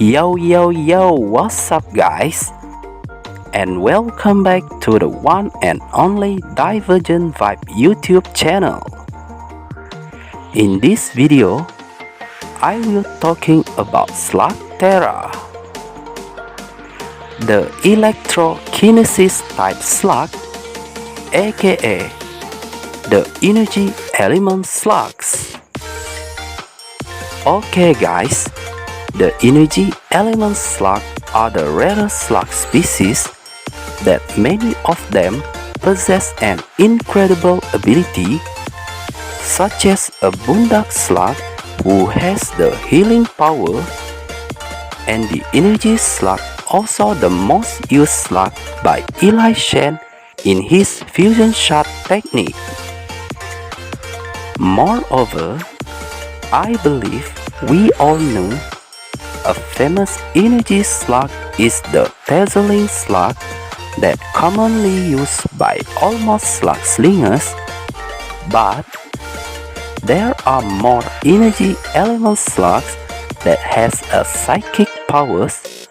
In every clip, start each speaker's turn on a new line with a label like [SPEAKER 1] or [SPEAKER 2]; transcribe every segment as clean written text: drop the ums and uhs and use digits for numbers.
[SPEAKER 1] Yo, what's up guys? And welcome back to the one and only Divergent Vibe YouTube channel. In this video, I will talking about Slugterra, the electrokinesis type slug, aka the energy element slugs. Okay guys, the energy element slug are the rarest slug species that many of them possess an incredible ability, such as a boondock slug who has the healing power, and the energy slug, also the most used slug by ELECTROKINESIS in his fusion shot technique. Moreover, I believe we all know a famous energy slug is the TAZERLING slug that commonly used by almost slug slingers, but there are more energy element slugs that has a psychic powers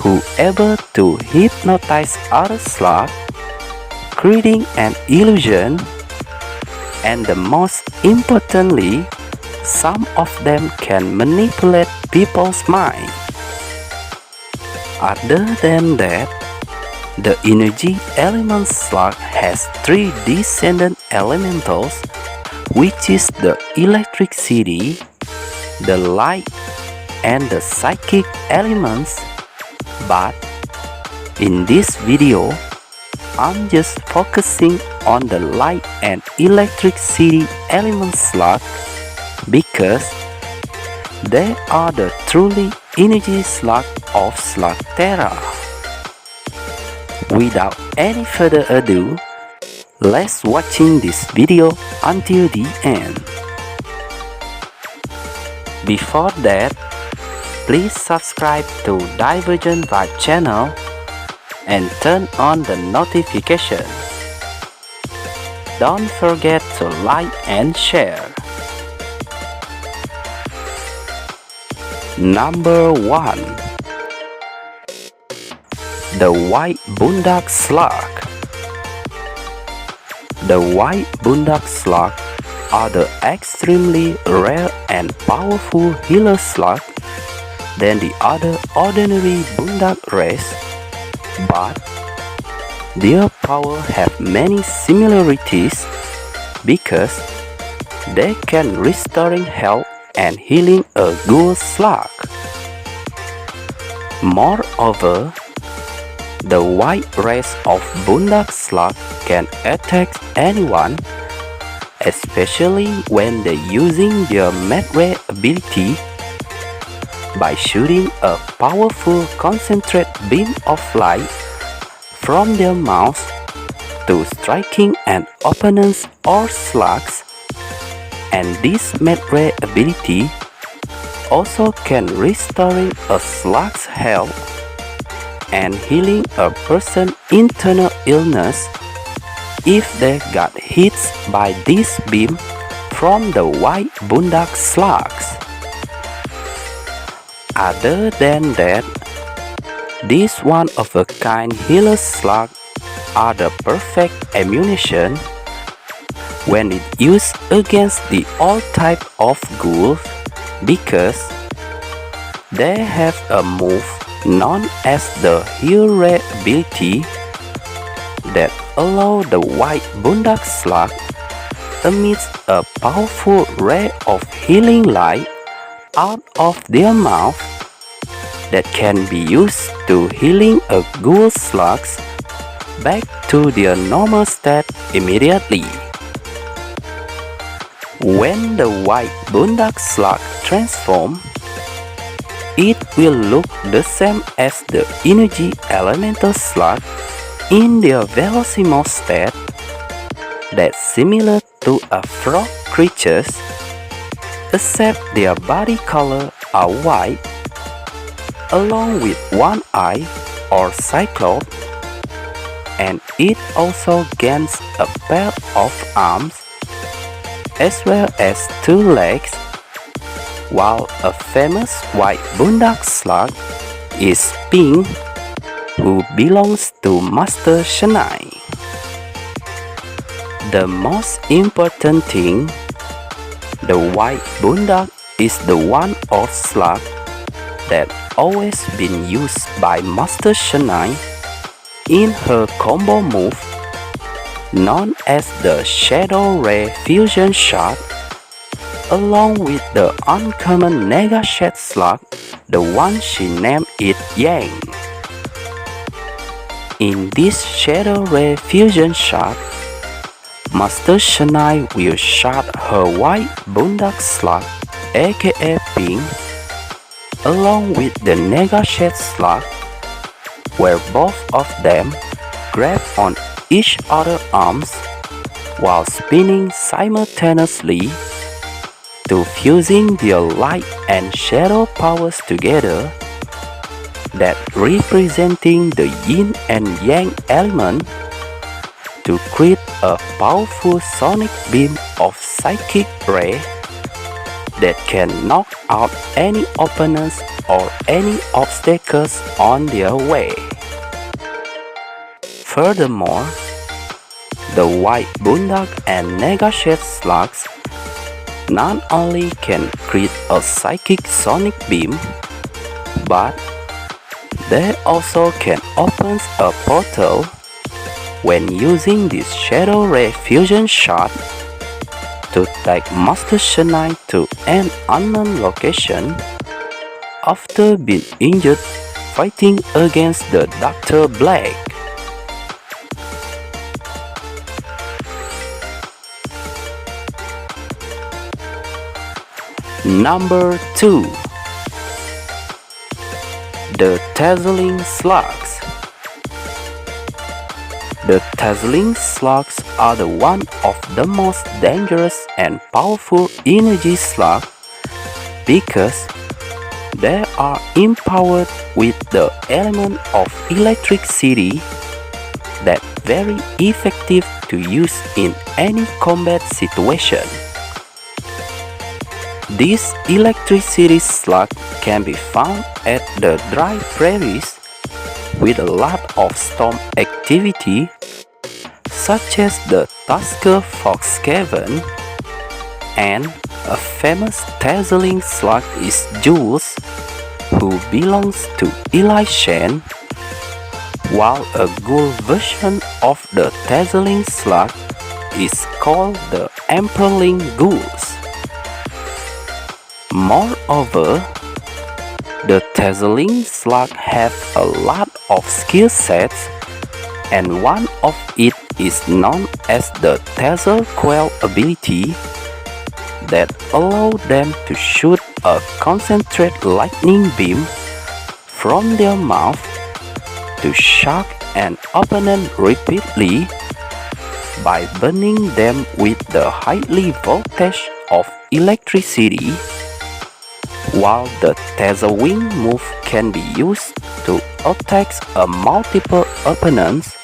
[SPEAKER 1] who able to hypnotize other slug, creating an illusion, and the most importantly, some of them can manipulate people's mind. Other than that, the energy element slug has three descendant elementals, which is the electricity, the light, and the psychic elements. But in this video, I'm just focusing on the light and electricity element slug because they are the truly energy slug of Slugterra. Without any further ado, let's watching this video until the end. Before that, please subscribe to Divergent Vibe channel and turn on the notification. Don't forget to like and share. Number 1. The White Boondock Slug. The White Boondock Slug are the extremely rare and powerful healer slug than the other ordinary boondock race, but their power have many similarities because they can restoring health and healing a ghoul slug. Moreover, the white race of boondock slug can attack anyone, especially when they using their MEDRAY ability by shooting a powerful concentrate beam of light from their mouth to striking an opponent or slugs. And this MEDRAY ability also can restoring a slug's health and healing a person's internal illness if they got hit by this beam from the white boondock slugs. Other than that, this one-of-a-kind healer slug are the perfect ammunition when it used against the all type of ghouls because they have a move known as the HEALRAY ability that allow the white boondock slug emits a powerful ray of healing light out of their mouth that can be used to healing a ghoul slugs back to their normal state immediately. When the white boondock slug transforms, it will look the same as the energy elemental slug in their velocimo state that's similar to a frog creatures, except their body color are white, along with one eye or cyclops, and it also gains a pair of arms as well as two legs while a famous white Boondak slug is Pink, who belongs to Master SHANAI. The most important thing, the white Boondak is the one of slug that always been used by Master SHANAI in her combo move known as the SHADOWRAY fusion shot, along with the uncommon NEGASHADE slug, the one she named it Yang. In this SHADOWRAY fusion shot, Master SHANAI will shot her white Boondak slug aka Pink along with the NEGASHADE slug, where both of them grab on each other's arms while spinning simultaneously to fusing their light and shadow powers together, that representing the yin and yang element to create a powerful sonic beam of psychic ray that can knock out any opponents or any obstacles on their way. Furthermore, the white Boondak and NEGASHADE slugs not only can create a psychic sonic beam, but they also can open a portal when using this SHADOWRAY fusion shot to take Master SHANAI to an unknown location after being injured fighting against the Dr. Black. Number 2. The TAZERLING Slugs. The TAZERLING slugs are the one of the most dangerous and powerful energy slugs because they are empowered with the element of electricity that very effective to use in any combat situation. This electricity slug can be found at the dry prairies with a lot of storm activity, such as the Tusker Fox Cavern, and a famous TAZERLING slug is JOULES, who belongs to ELECTROKINESIS, while a ghoul version of the TAZERLING slug is called the EMPERLING Ghoules. Moreover, the TAZERLING slug have a lot of skill sets, and one of it is known as the TAZERCOIL ability that allow them to shoot a concentrated lightning beam from their mouth to shock an opponent repeatedly by burning them with the highly voltage of electricity, while the TAZERWING move can be used to attack a multiple opponents,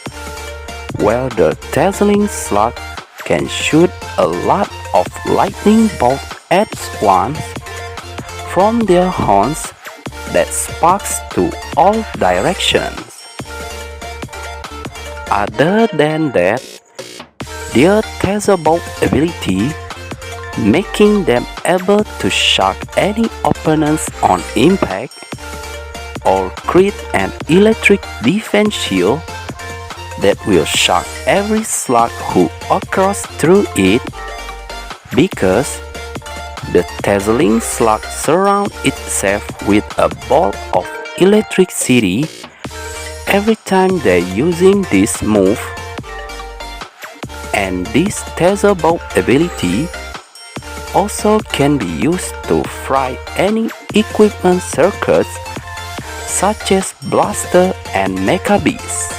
[SPEAKER 1] where the TAZERLING slug can shoot a lot of lightning bolts at once from their horns that sparks to all directions. Other than that, their TAZERBOLT ability, making them able to shock any opponents on impact or create an electric defense shield that will shock every slug who occurs through it, because the TAZERLING slug surrounds itself with a ball of electricity every time they're using this move, and this TAZERBOLT ability also can be used to fry any equipment circuits such as blaster and mecha beasts.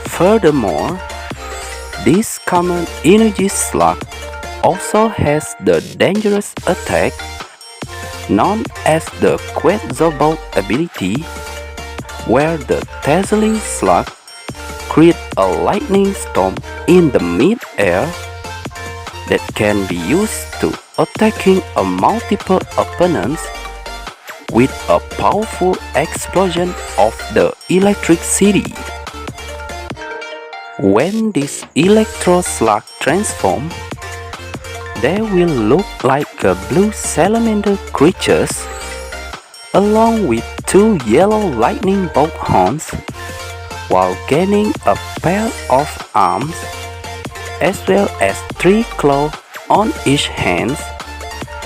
[SPEAKER 1] Furthermore, this common energy slug also has the dangerous attack known as the QUETZALBOLT ability, where the TAZERLING slug creates a lightning storm in the mid-air that can be used to attacking a multiple opponents with a powerful explosion of the electricity. When this electro slug transform, they will look like a blue salamander creatures along with 2 yellow lightning bolt horns, while gaining a pair of arms as well as 3 claws on each hand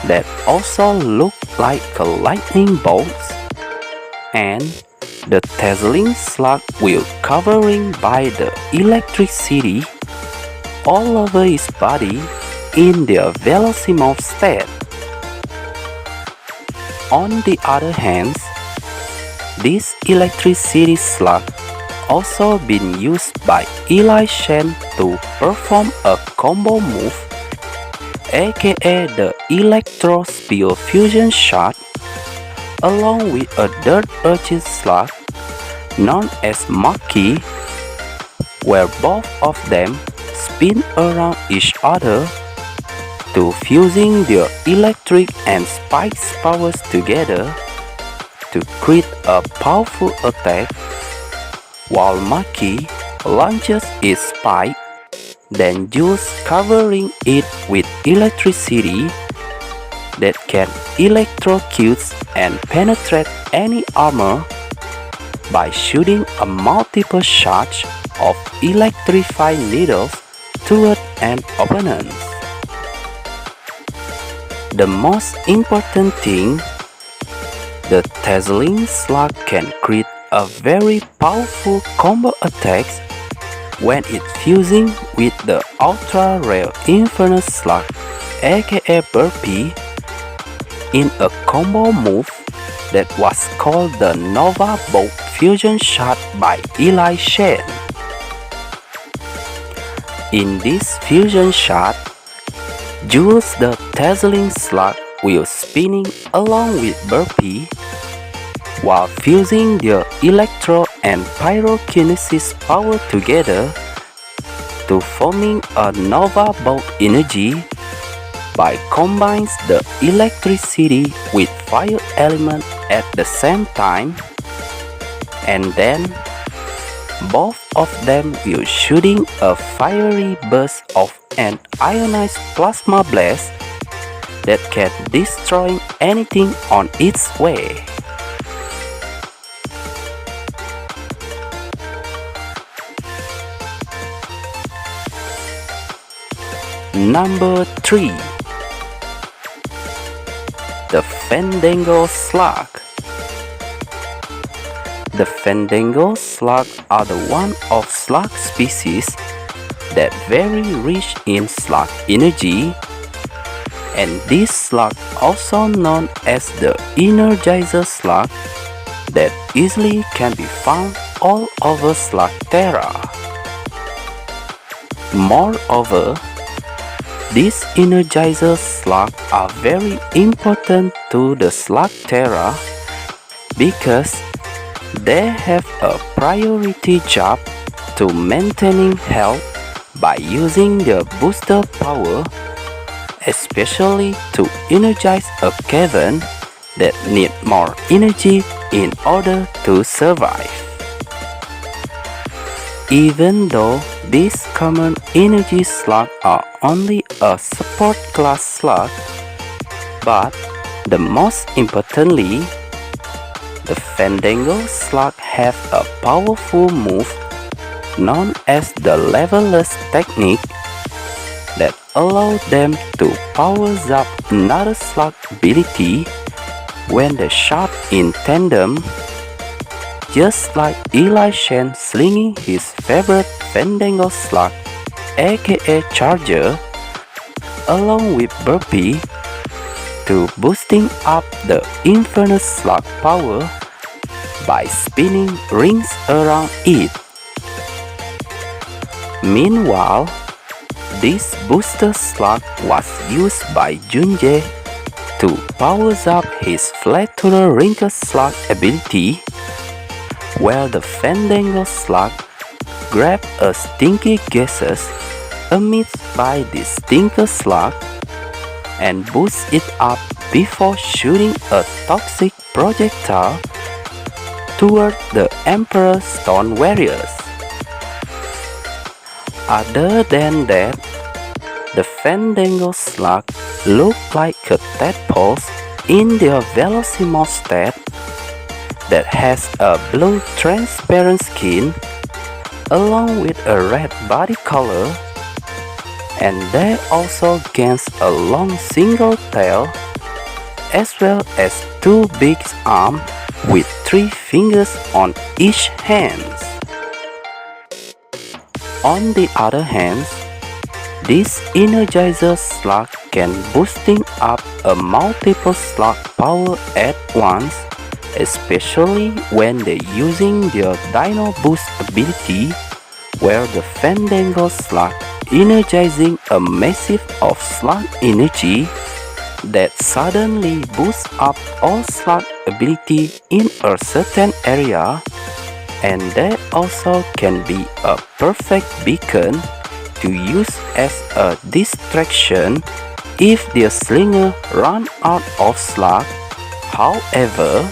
[SPEAKER 1] that also look like a lightning bolts, and the TAZERLING slug will covering by the electricity all over his body in the Velosimov state. On the other hand, this electricity slug also been used by ELECTROKINESIS to perform a combo move, aka the ELECTROSPEAR fusion shot, along with a third URCHIN slug known as Monkey, where both of them spin around each other to fusing their electric and spikes powers together to create a powerful attack, while Monkey launches its spike, then JOULES covering it with electricity that can electrocute and penetrate any armor by shooting a multiple charge of electrified needles toward an opponent. The most important thing, the TAZERLING slug can create a very powerful combo attacks when it's fusing with the ultra rare INFURNUS slug, aka Burpee, in a combo move that was called the NOVABOLT fusion shot by ELECTROKINESIS. In this fusion shot, JOULES the TAZERLING slug will spinning along with Burpee while fusing their electro and pyrokinesis power together to forming a NOVABOLT energy by combines the electricity with fire element at the same time, and then both of them will shooting a fiery burst of an ionized plasma blast that can destroy anything on its way. Number 3. The Fandango Slug. The Fandango slug are the one of slug species that very rich in slug energy, and this slug, also known as the Energizer slug, that easily can be found all over Slugterra. Moreover, these Energizer slugs are very important to the Slugterra because they have a priority job to maintaining health by using their booster power, especially to energize a cavern that need more energy in order to survive. Even though these common energy slugs are only a support class slug, but the most importantly, the Fandango slug have a powerful move known as the leveless technique that allows them to power up another slug ability when they shot in tandem, just like ELECTROKINESIS slinging his favorite Fandango slug, aka Charger, along with Burpee to boosting up the INFURNUS slug power by spinning rings around it. Meanwhile, this booster slug was used by Junjae to power up his Flatterer Wrinkle slug ability, where the Fandango slug grabbed a stinky gases emitted by this stinker slug, and boost it up before shooting a toxic projectile toward the Emperor Stone Warriors. Other than that, the Fandango slug look like a tadpoles in their velocimostat that has a blue transparent skin along with a red body color, and they also gains a long single tail as well as two big arms with 3 fingers on each hand. On the other hand, this Energizer slug can boosting up a multiple slug power at once, especially when they using their Dino Boost ability, where the Fandango slug energizing a massive of slug energy that suddenly boosts up all slug ability in a certain area, and that also can be a perfect beacon to use as a distraction if the slinger run out of slug. However,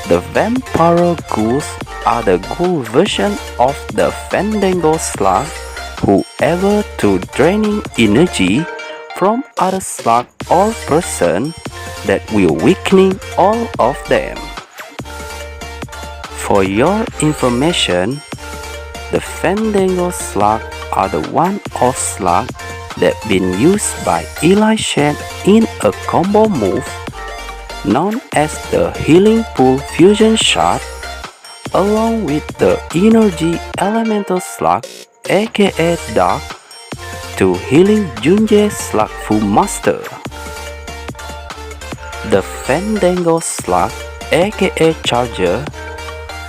[SPEAKER 1] the Vampiro ghouls are the ghoul version of the Fandango slug who able to draining energy from other slug or person that will weakening all of them. For your information, the Fandango slug are the one of slug that been used by ELECTROKINESIS in a combo move known as the Healing Pool Fusion Shot, along with the Energy Elemental Slug aka Dark to Healing Junje Slug Fu Master. The Fandango Slug aka Charger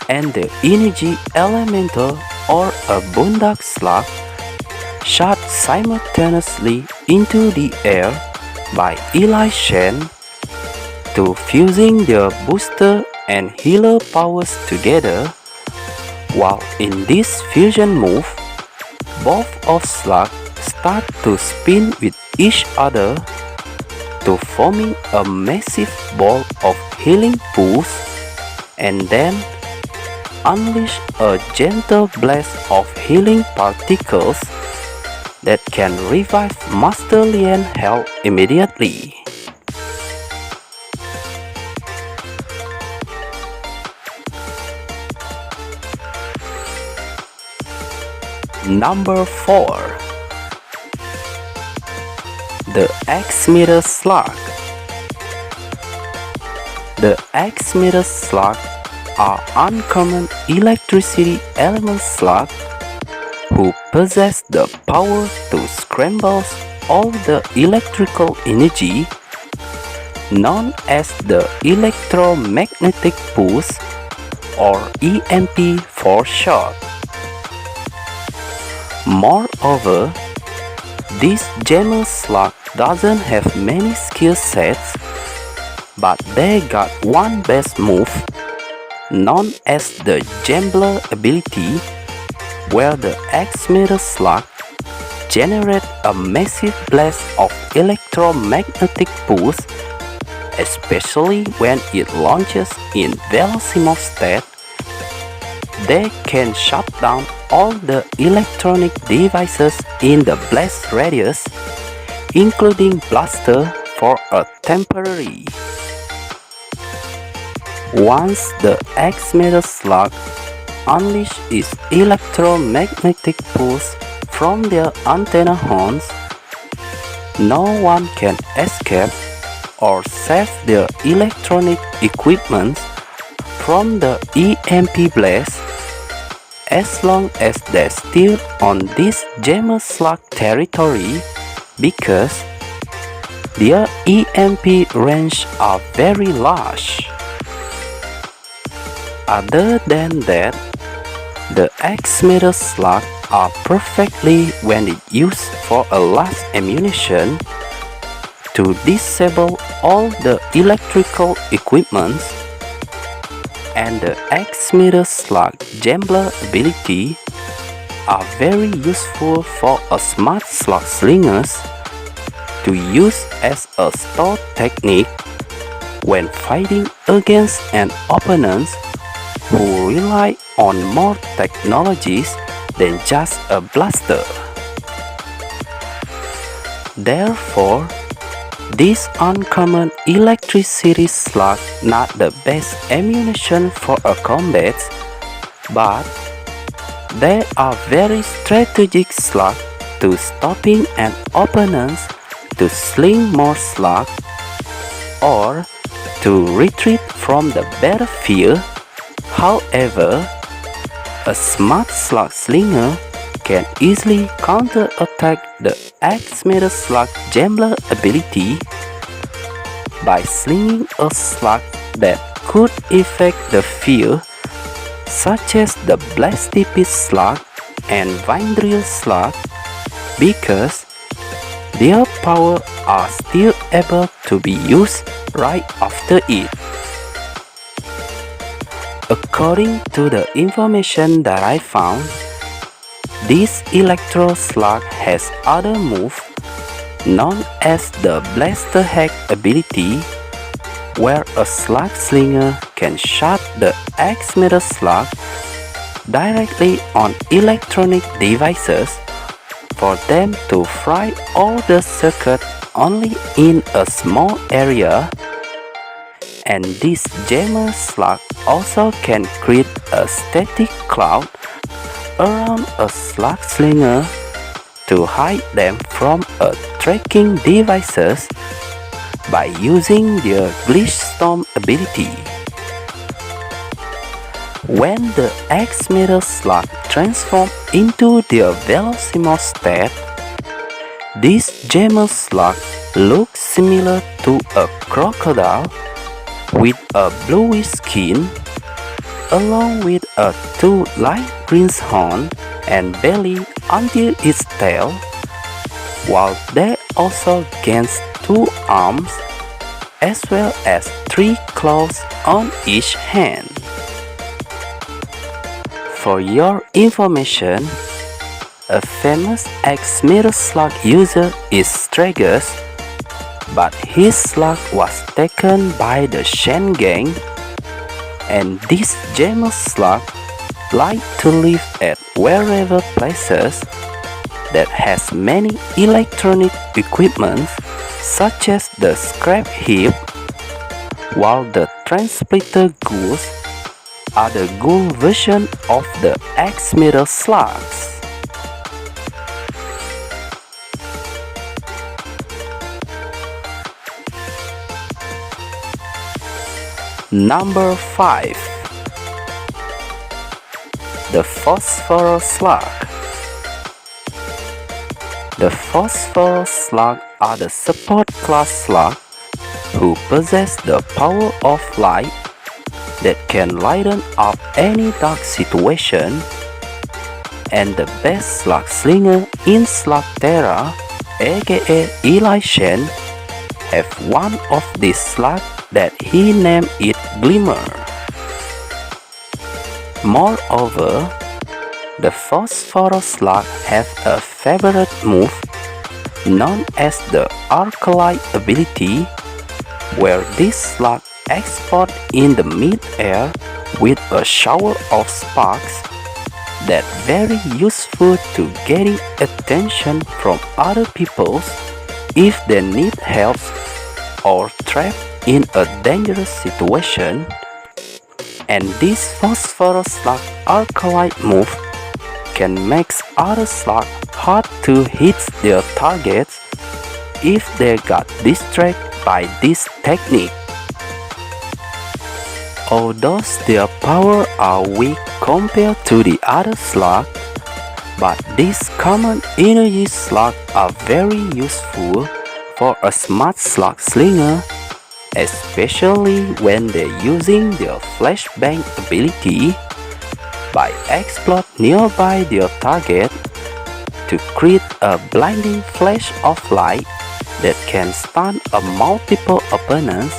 [SPEAKER 1] and the Energy Elemental or a Bundak Slug shot simultaneously into the air by ELECTROKINESIS to fusing their booster and healer powers together, while in this fusion move, both of slug start to spin with each other to forming a massive ball of healing pools, and then unleash a gentle blast of healing particles that can revive Master Lien health immediately. Number 4. The X-Meter Slug. The X-Meter Slug are uncommon electricity element slug who possess the power to scramble all the electrical energy known as the electromagnetic pulse or EMP for short. Moreover, this Jammer slug doesn't have many skill sets, but they got one best move known as the Jambler ability, where the X-Meter slug generate a massive blast of electromagnetic pulse, especially when it launches in velocimostat. They can shut down all the electronic devices in the blast radius, including blaster, for a temporary. Once the X-Meter slug unleash its electromagnetic pulse from their antenna horns, no one can escape or save their electronic equipment from the EMP blast as long as they're still on this Jammer slug territory, because their EMP range are very large. Other than that, the X-Meter slug are perfectly when it used for a last ammunition to disable all the electrical equipments, and the X-Meter slug Jambler ability are very useful for a smart slug slingers to use as a stealth technique when fighting against an opponent who rely on more technologies than just a blaster. Therefore, this uncommon electricity slug not the best ammunition for a combat, but they are very strategic slug to stopping an opponent to sling more slug or to retreat from the battlefield. However, a smart slug slinger can easily counter-attack the X-Meter Slug Gambler ability by slinging a slug that could affect the field, such as the Blastipede Slug and Vindrill Slug, because their power are still able to be used right after it. According to the information that I found, this Electro Slug has other move known as the Blaster Hack ability, where a slug slinger can shot the X-Meter Slug directly on electronic devices for them to fry all the circuit only in a small area. And this jammer slug also can create a static cloud around a slug slinger to hide them from tracking devices by using their Glitch Storm ability. When the X-Meter Slug transforms into their Velosimos state, this jammer slug looks similar to a crocodile with a bluish skin, along with a two light green horn and belly until its tail, while they also gains two arms as well as three claws on each hand. For your information, a famous X-Meter Slug user is Stragus, but his slug was taken by the Shen gang, and this jammer slug like to live at wherever places that has many electronic equipment such as the scrap heap, while the Transplitter ghouls are the ghoul version of the X-Meter Slugs. Number 5. The PHOSPHORO Slug. The PHOSPHORO Slug are the support class slug who possess the power of light that can lighten up any dark situation, and the best slug slinger in Slugterra, aka ELECTROKINESIS, have one of these slugs that he named it Glimmer. Moreover, the PHOSPHORO Slug have a favorite move known as the Arclight ability, where this slug explodes in the mid-air with a shower of sparks that very useful to getting attention from other people if they need help or trapped in a dangerous situation. And this PHOSPHORO Slug Arclight move can make other slugs hard to hit their targets if they got distracted by this technique. Although their power are weak compared to the other slugs, but these common energy slugs are very useful for a smart slug slinger, especially when they're using their flashbang ability by explode nearby their target to create a blinding flash of light that can stun a multiple opponents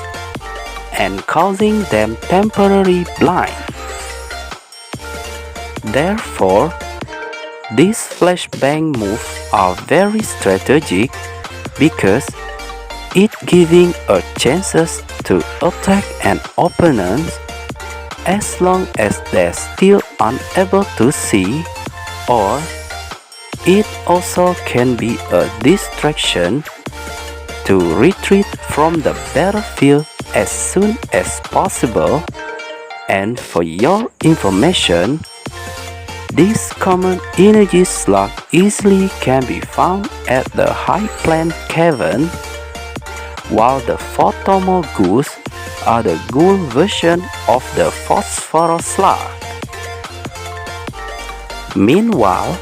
[SPEAKER 1] and causing them temporarily blind. Therefore, these flashbang moves are very strategic because it giving a chances to attack an opponent as long as they're still unable to see, or it also can be a distraction to retreat from the battlefield as soon as possible. And for your information, this common energy slug easily can be found at the high plant cavern, while the photomo ghouls are the ghoul version of the PHOSPHORO slug. Meanwhile,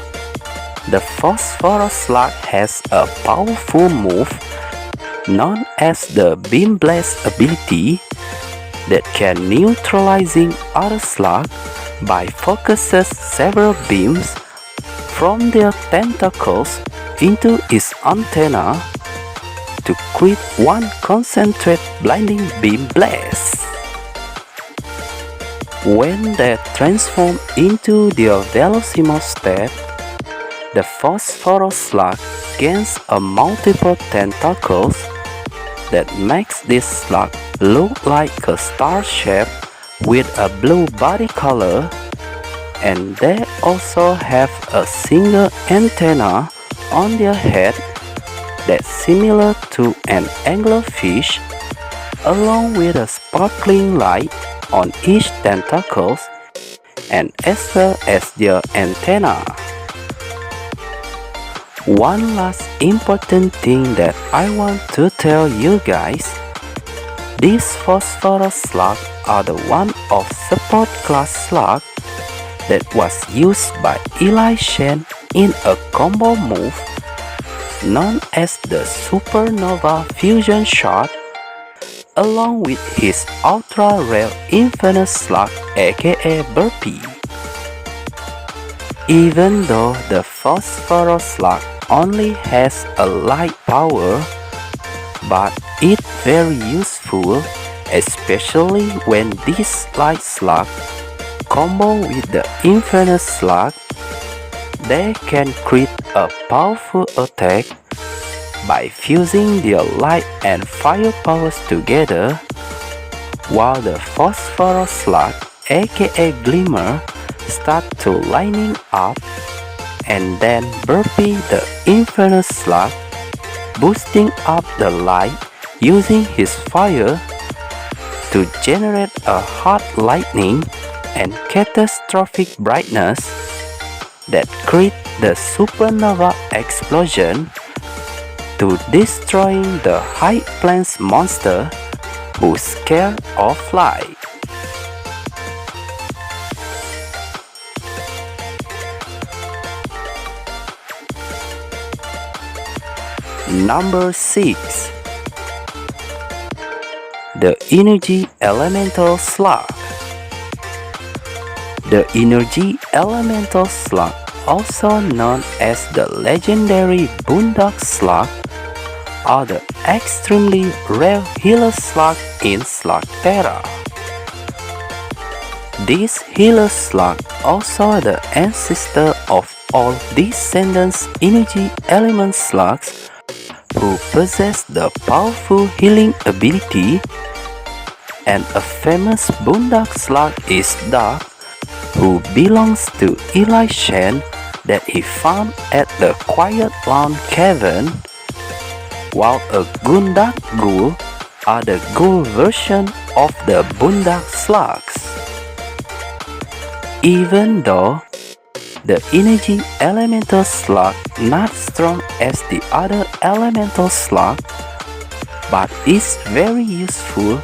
[SPEAKER 1] the PHOSPHORO slug has a powerful move known as the Beam Blast ability that can neutralizing other slug by focuses several beams from their tentacles into its antenna to create one concentrate blinding beam blast. When they transform into their Velocimo state, the PHOSPHORO slug gains a multiple tentacles that makes this slug look like a star shape with a blue body color, and they also have a single antenna on their head that's similar to an anglerfish, along with a sparkling light on each tentacles and as well as their antenna. One last important thing that I want to tell you guys, these PHOSPHORO slug are the one of support class slug that was used by ELECTROKINESIS in a combo move known as the Supernova Fusion Shot, along with his ultra rare INFURNUS slug aka Burpee. Even though the PHOSPHORO slug only has a light power, but it's very useful, especially when this light slug combo with the INFURNUS slug. They can create a powerful attack by fusing their light and fire powers together, while the PHOSPHORO slug aka Glimmer start to lining up, and then Burpee the INFURNUS slug boosting up the light using his fire to generate a hot lightning and catastrophic brightness that create the supernova explosion to destroying the high plains monster who's scared of light. Number 6. The Energy Elemental Slug. The Energy Elemental Slug, also known as the legendary Boondock Slug, are the extremely rare healer slug in Slugterra. This healer slug also the ancestor of all descendants energy element slugs who possess the powerful healing ability, and a famous Boondock slug is Dark, who belongs to ELECTROKINESIS that he found at the Quiet Lawn Cavern, while a Boondock Ghoul are the ghoul version of the Boondock slugs. Even though the energy elemental slug not strong as the other elemental slug, but is very useful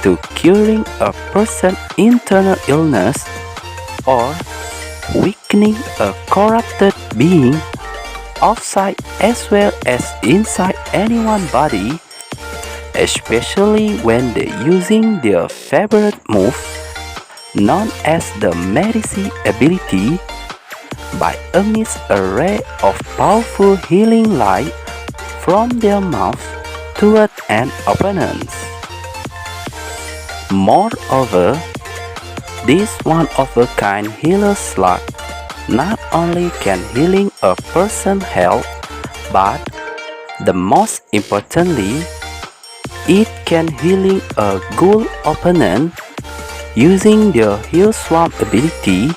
[SPEAKER 1] to curing a person's internal illness or weakening a corrupted being outside as well as inside anyone's body, especially when they're using their favorite move known as the MEDRAY ability by emits a ray of powerful healing light from their mouth toward an opponent. Moreover, this one-of-a-kind healer slug not only can healing a person's health, but The most importantly, it can healing a ghoul opponent using their heal swamp ability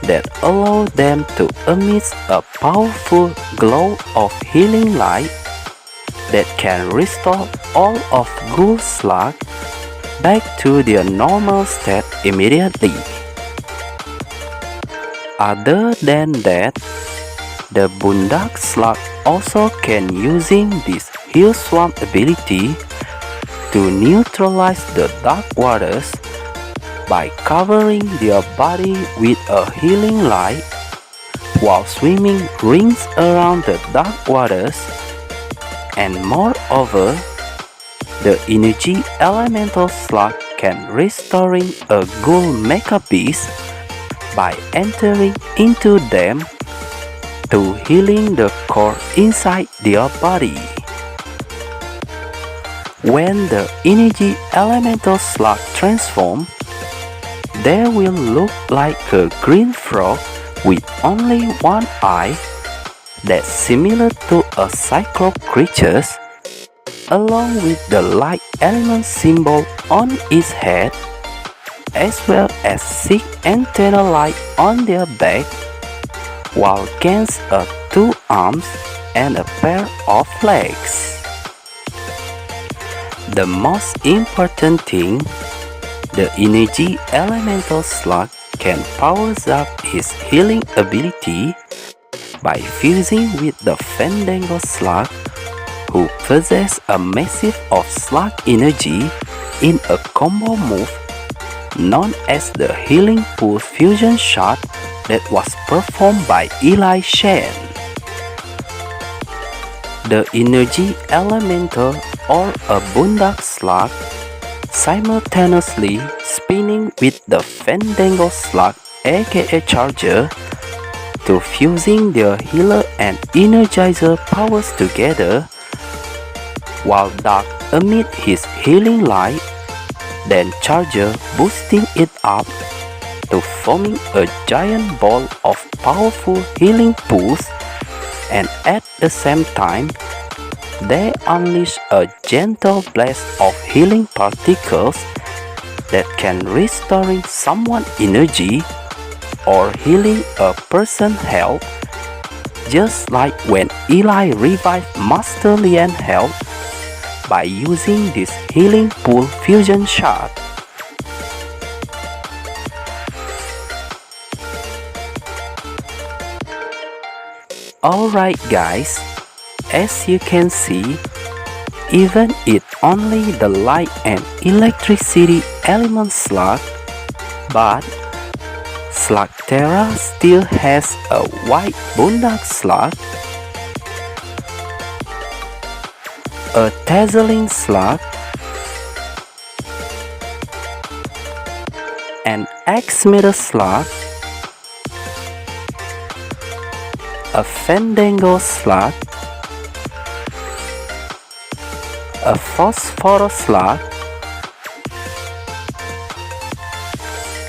[SPEAKER 1] that allow them to emit a powerful glow of healing light that can restore all of ghoul slug back to their normal state immediately. Other than that, the Boondak Slug also can using this heal swamp ability to neutralize the dark waters by covering their body with a healing light while swimming rings around the dark waters, and moreover, the energy elemental slug can restoring a ghoul mecha beast by entering into them to healing the core inside their body. When the energy elemental slug transform, they will look like a green frog with only one eye that's similar to a cyclops creature, along with the light element symbol on its head, as well as 6 antenna light on their back, while gains 2 arms and a pair of legs. The most important thing, the energy elemental slug can power up his healing ability by fusing with the Fandango slug, who possess a massive of slug energy in a combo move known as the Healing Pool Fusion Shot that was performed by Eli Shen. The energy elemental or a Boondak slug simultaneously spinning with the Fandango slug aka Charger to fusing their healer and energizer powers together, while Dark emit his healing light, then Charger boosting it up to forming a giant ball of powerful healing pools, and at the same time they unleash a gentle blast of healing particles that can restoring someone energy or healing a person health, just like when Eli revived Master Lian health by using this healing pool fusion shot. Alright guys, as you can see, even it only the light and electricity element slug, but Slugterra still has a white Boondak slug, a TAZERLING slug, an X-Meter slug, a Fandango slug, a PHOSPHORO slug,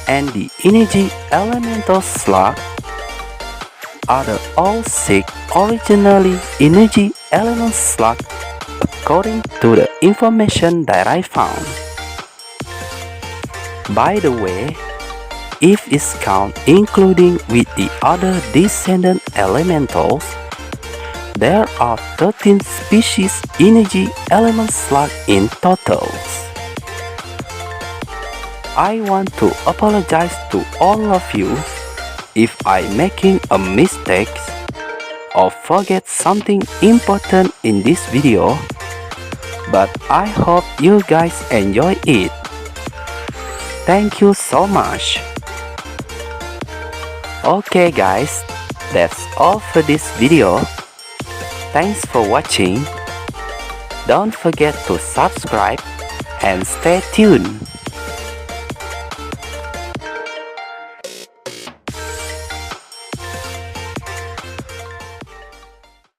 [SPEAKER 1] and the energy elemental slug are the all 6 originally energy element slug according to the information that I found. By the way, if it's count including with the other descendant elementals, there are 13 species energy element slug in total. I want to apologize to all of you if I making a mistake or forget something important in this video, but I hope you guys enjoy it. Thank you so much. Okay guys, that's all for this video. Thanks for watching. Don't forget to subscribe and stay tuned.